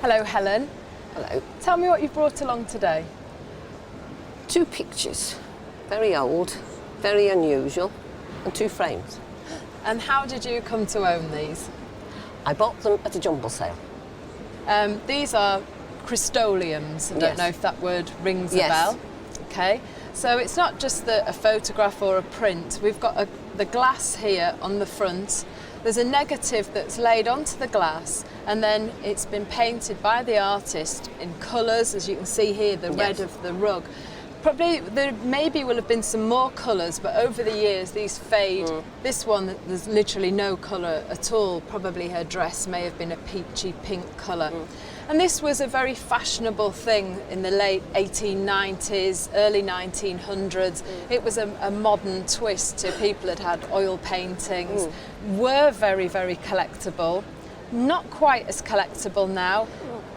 Hello, Helen. Hello. Tell me what you've brought along today. 2 pictures, very old, very unusual, and 2 frames. And how did you come to own these? I bought them at a jumble sale. These are Christolians. I don't know if that word rings a bell. Okay. So it's not just a photograph or a print. We've got the glass here on the front. There's a negative that's laid onto the glass, and then it's been painted by the artist in colours, as you can see here, the red of the rug. Probably there maybe will have been some more colours, but over the years these fade. This one, there's literally no colour at all. Probably her dress may have been a peachy pink colour. And this was a very fashionable thing in the late 1890s, early 1900s. It was a modern twist to people that had oil paintings. Were very, very collectible. Not quite as collectible now.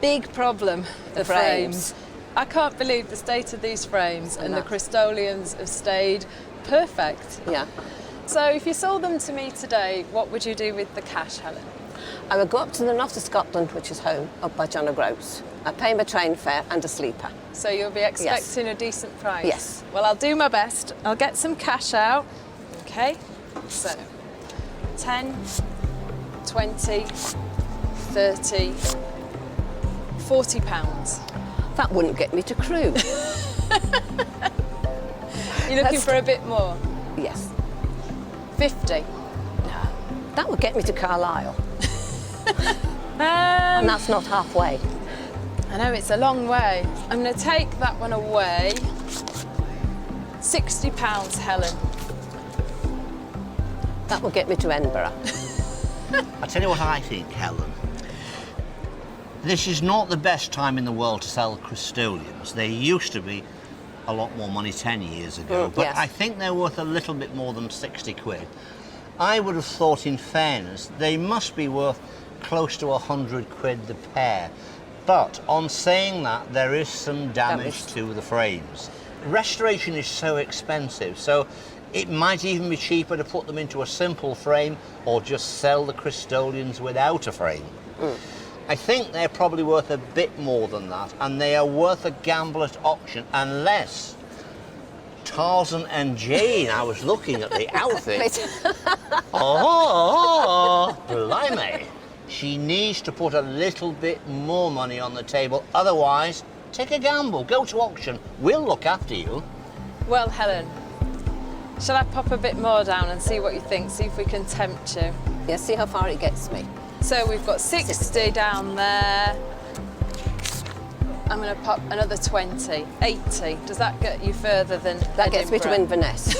Big problem, the frames. I can't believe the state of these frames, and the Crystolians have stayed perfect. Yeah. So if you sold them to me today, what would you do with the cash, Helen? I would go up to the north of Scotland, which is home, up by John O'Groats. I pay my train fare and a sleeper. So you'll be expecting a decent price? Yes. Well, I'll do my best. I'll get some cash out. Okay. So 10, 20, 30, 40 pounds. That wouldn't get me to Crewe. You're looking for a bit more? Yes. 50. That would get me to Carlisle. And that's not halfway. I know, it's a long way. I'm going to take that one away. £60, Helen. That will get me to Edinburgh. I'll tell you what I think, Helen. This is not the best time in the world to sell Crystolians. They used to be a lot more money 10 years ago, but I think they're worth a little bit more than 60 quid. I would have thought, in fairness, they must be worth close to 100 quid the pair. But on saying that, there is some damage to the frames. Restoration is so expensive, so it might even be cheaper to put them into a simple frame or just sell the Crystolians without a frame. I think they're probably worth a bit more than that, and they are worth a gamble at auction, unless Tarzan and Jane, I was looking at the outfit. Oh, blimey. She needs to put a little bit more money on the table, otherwise, take a gamble, go to auction, we'll look after you. Well, Helen, shall I pop a bit more down and see what you think, see if we can tempt you? Yeah, see how far it gets me. So we've got 60 down there. I'm going to pop another 20, 80. Does that get you further than That gets me to Inverness.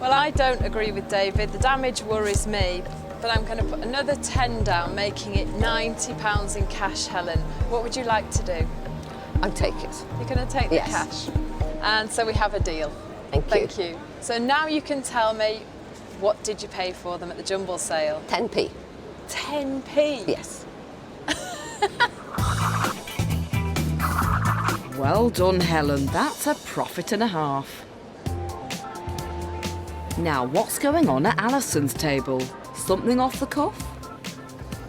Well, I don't agree with David. The damage worries me, but I'm going to put another 10 down, making it £90 in cash, Helen. What would you like to do? I'll take it. You're going to take the cash. And so we have a deal. Thank you. So now you can tell me, what did you pay for them at the jumble sale? 10p. 10p? Yes. Well done, Helen. That's a profit and a half. Now, what's going on at Alison's table? Something off the cuff?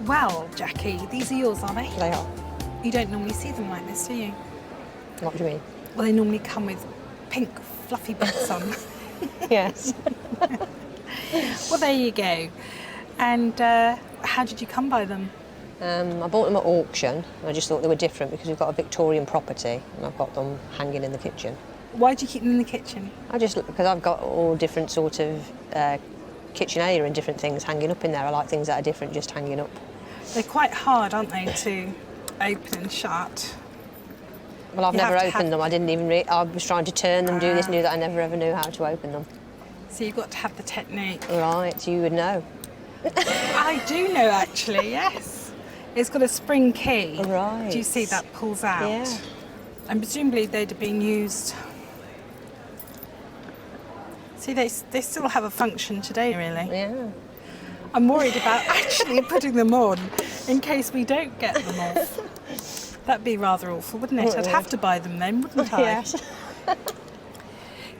Well, Jackie, these are yours, aren't they? They are. You don't normally see them like this, do you? What do you mean? Well, they normally come with pink, fluffy bits on. Yes. Well, there you go. And how did you come by them? I bought them at auction. I just thought they were different because we've got a Victorian property and I've got them hanging in the kitchen. Why do you keep them in the kitchen? Because I've got all different sort of kitchenaire and different things hanging up in there. I like things that are different, just hanging up. They're quite hard, aren't they, to open and shut? Well, I've never opened them. I didn't even. I was trying to turn them, do this, knew that I never ever knew how to open them. So you've got to have the technique. Right, you would know. I do know, actually. Yes. It's got a spring key. Right. Do you see that pulls out? Yeah. And presumably they'd have been used. See, they still have a function today, really. Yeah. I'm worried about actually putting them on in case we don't get them off. That'd be rather awful, wouldn't it? I'd have to buy them then, wouldn't I? Yes.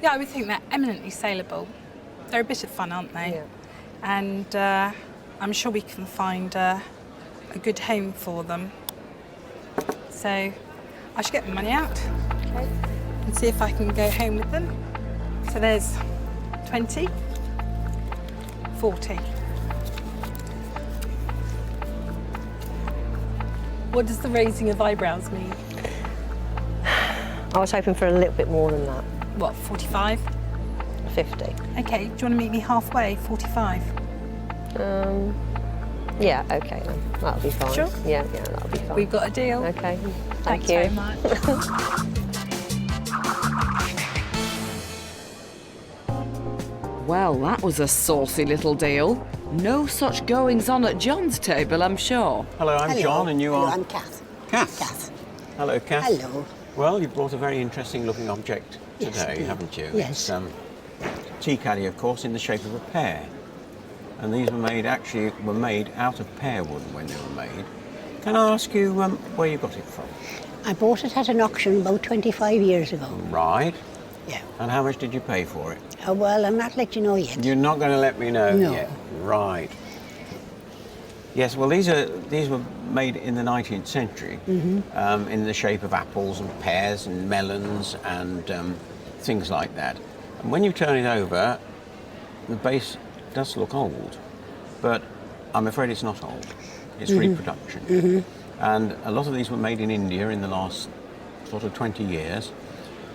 Yeah, I would think they're eminently saleable. They're a bit of fun, aren't they? Yeah. And I'm sure we can find a good home for them. So I should get the money out, okay, and see if I can go home with them. So there's 20, 40. What does the raising of eyebrows mean? I was hoping for a little bit more than that. What, 45? 50. Okay, do you want to meet me halfway, 45? Yeah, okay then. That'll be fine. Sure? Yeah, that'll be fine. We've got a deal. Okay, Thanks thank you. very much. Well, that was a saucy little deal. No such goings-on at John's table, I'm sure. Hello, I'm John, and you Hello, are... I'm Kath. Kath. Hello, Kath. Hello. Well, you brought a very interesting-looking object Yes, today, I did. haven't you? Yes. It's tea caddy, of course, in the shape of a pear. And these were made out of pear wood when they were made. Can I ask you where you got it from? I bought it at an auction about 25 years ago. Right. Yeah. And how much did you pay for it? Oh, well, I'm not letting you know yet. You're not going to let me know No. yet. Right. Yes, well, these were made in the 19th century in the shape of apples and pears and melons and things like that. And when you turn it over, the base does look old, but I'm afraid it's not old. It's reproduction. And a lot of these were made in India in the last sort of 20 years,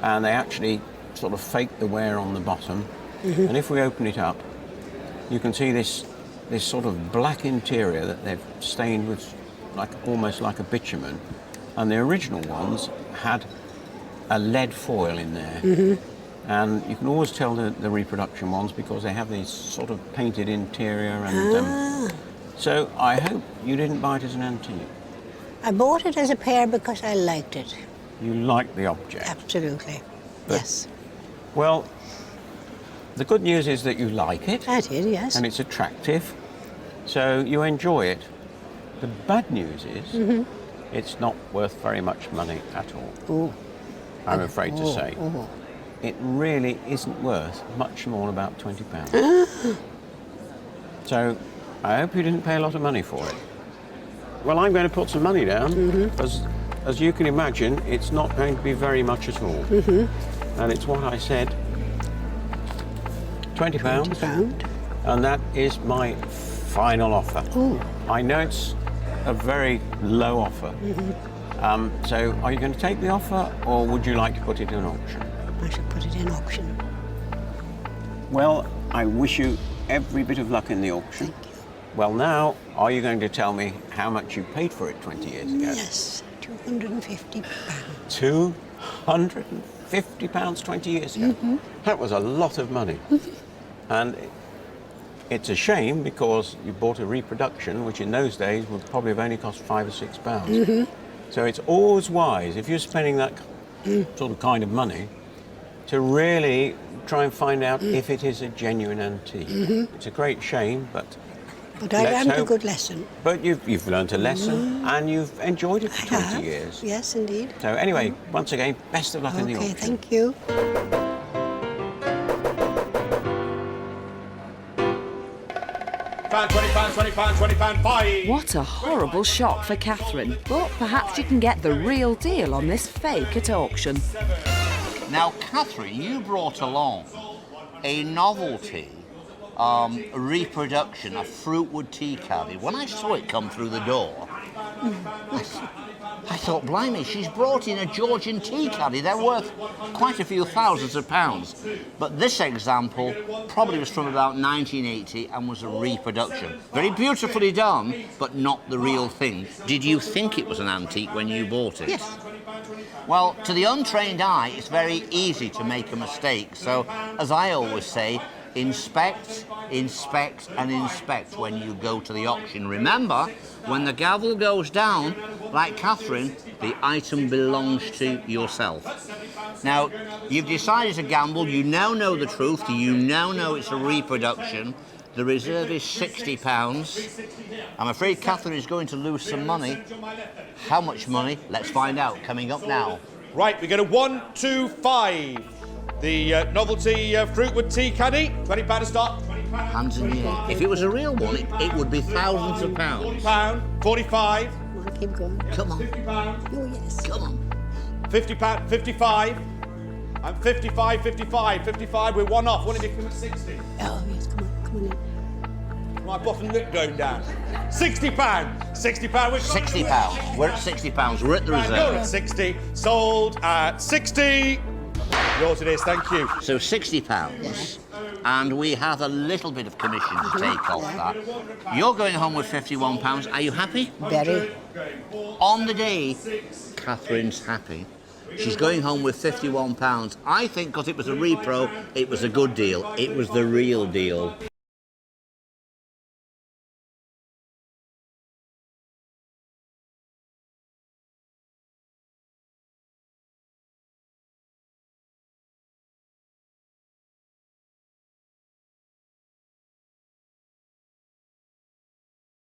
and they actually sort of fake the wear on the bottom. And if we open it up, you can see this sort of black interior that they've stained with almost like a bitumen. And the original ones had a lead foil in there. And you can always tell the reproduction ones because they have these sort of painted interior. And so I hope you didn't buy it as an antique. I bought it as a pear because I liked it. You like the object. Absolutely. But- Yes. Well, the good news is that you like it. I did, yes. And it's attractive, so you enjoy it. The bad news is it's not worth very much money at all, Oh. I'm afraid to say. Oh. It really isn't worth much more than about £20. So I hope you didn't pay a lot of money for it. Well, I'm going to put some money down, as you can imagine, it's not going to be very much at all. And it's what I said, £20. £20. And that is my final offer. Ooh. I know it's a very low offer. So are you going to take the offer, or would you like to put it in auction? I should put it in auction. Well, I wish you every bit of luck in the auction. Thank you. Well, now, are you going to tell me how much you paid for it 20 years ago? Yes, £250. £250 20 years ago. That was a lot of money. And it's a shame because you bought a reproduction, which in those days would probably have only cost £5 or £6. So it's always wise, if you're spending that sort of kind of money, to really try and find out if it is a genuine antique. It's a great shame, but I let's learned a hope- good lesson. But you've learned a lesson and you've enjoyed it for 20 years. Yes, indeed. So anyway, once again, best of luck in the Okay, auction. thank you. £20, buy! What a horrible shock for Catherine. But perhaps you can get the real deal on this fake at auction. Now, Catherine, you brought along a novelty reproduction, a fruitwood tea caddy. When I saw it come through the door, I thought, blimey, she's brought in a Georgian tea caddy. They're worth quite a few thousands of pounds. But this example probably was from about 1980 and was a reproduction. Very beautifully done, but not the real thing. Did you think it was an antique when you bought it? Yes. Well, to the untrained eye, it's very easy to make a mistake. So, as I always say, inspect, inspect and inspect when you go to the auction. Remember, when the gavel goes down, like Catherine, the item belongs to yourself. Now, you've decided to gamble, you now know the truth, you now know it's a reproduction. The reserve is £60. I'm afraid Catherine is going to lose some money. How much money? Let's find out, coming up now. Right, we go to 1, 2, 5. The novelty fruitwood tea caddy, £20 a start. Hands in the air. If it was a real one, it would be thousands of pounds. £40, 45, Come on, keep going. Come on. £50. Oh, yes. Come on. £50, 55. And 55, 55, 55. We're one off. One of you come at 60. Oh, yes, come on in. My bottom lip going down. £60. £60. We're £60. We're at £60. We're at the You're reserve. at 60. Sold at 60. Yours it is. Thank you. So £60. And we have a little bit of commission to take off that. You're going home with £51. Are you happy? Very. On the day, Catherine's happy. She's going home with £51. I think because it was a repro, it was a good deal. It was the real deal.